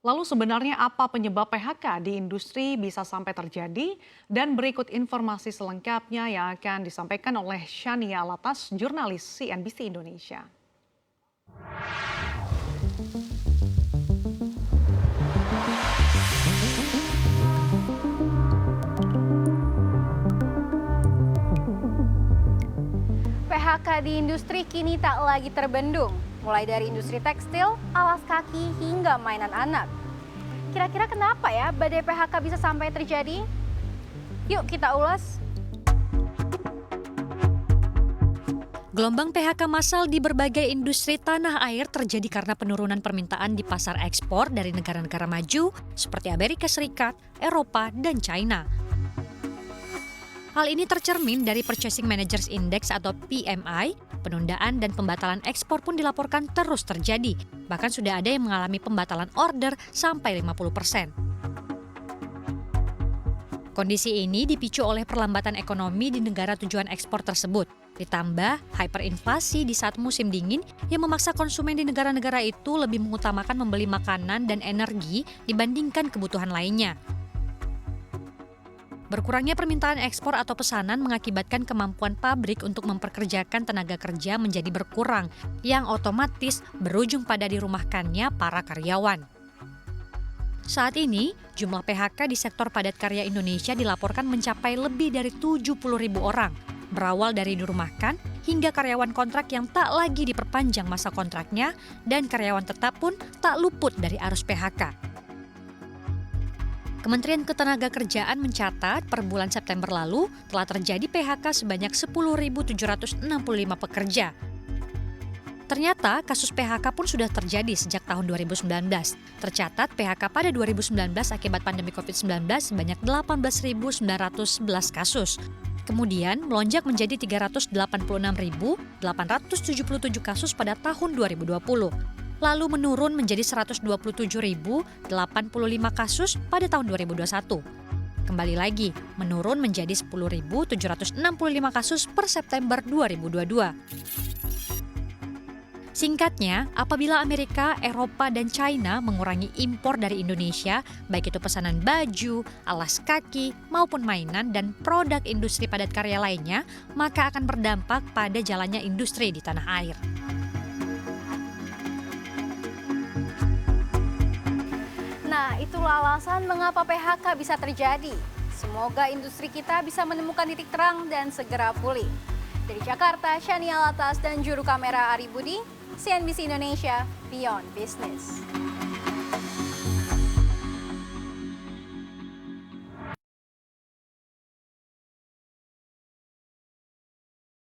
Lalu sebenarnya apa penyebab PHK di industri bisa sampai terjadi? Dan berikut informasi selengkapnya yang akan disampaikan oleh Shania Latas, jurnalis CNBC Indonesia. PHK di industri kini tak lagi terbendung, mulai dari industri tekstil, alas kaki, hingga mainan anak. Kira-kira kenapa ya badai PHK bisa sampai terjadi? Yuk kita ulas. Gelombang PHK massal di berbagai industri tanah air terjadi karena penurunan permintaan di pasar ekspor dari negara-negara maju seperti Amerika Serikat, Eropa, dan China. Hal ini tercermin dari Purchasing Managers Index atau PMI, penundaan dan pembatalan ekspor pun dilaporkan terus terjadi. Bahkan sudah ada yang mengalami pembatalan order sampai 50%. Kondisi ini dipicu oleh perlambatan ekonomi di negara tujuan ekspor tersebut. Ditambah hyperinflasi di saat musim dingin yang memaksa konsumen di negara-negara itu lebih mengutamakan membeli makanan dan energi dibandingkan kebutuhan lainnya. Berkurangnya permintaan ekspor atau pesanan mengakibatkan kemampuan pabrik untuk memperkerjakan tenaga kerja menjadi berkurang, yang otomatis berujung pada dirumahkannya para karyawan. Saat ini, jumlah PHK di sektor padat karya Indonesia dilaporkan mencapai lebih dari 70.000 orang, berawal dari dirumahkan hingga karyawan kontrak yang tak lagi diperpanjang masa kontraknya dan karyawan tetap pun tak luput dari arus PHK. Kementerian Ketenagakerjaan mencatat per bulan September lalu telah terjadi PHK sebanyak 10.765 pekerja. Ternyata kasus PHK pun sudah terjadi sejak tahun 2019. Tercatat PHK pada 2019 akibat pandemi COVID-19 sebanyak 18.911 kasus. Kemudian melonjak menjadi 386.877 kasus pada tahun 2020. Lalu menurun menjadi 127.085 kasus pada tahun 2021. Kembali lagi, menurun menjadi 10.765 kasus per September 2022. Singkatnya, apabila Amerika, Eropa, dan China mengurangi impor dari Indonesia, baik itu pesanan baju, alas kaki, maupun mainan dan produk industri padat karya lainnya, maka akan berdampak pada jalannya industri di tanah air. Nah, itulah alasan mengapa PHK bisa terjadi. Semoga industri kita bisa menemukan titik terang dan segera pulih. Dari Jakarta, Shania Latas dan juru kamera Ari Budi, CNBC Indonesia, Beyond Business.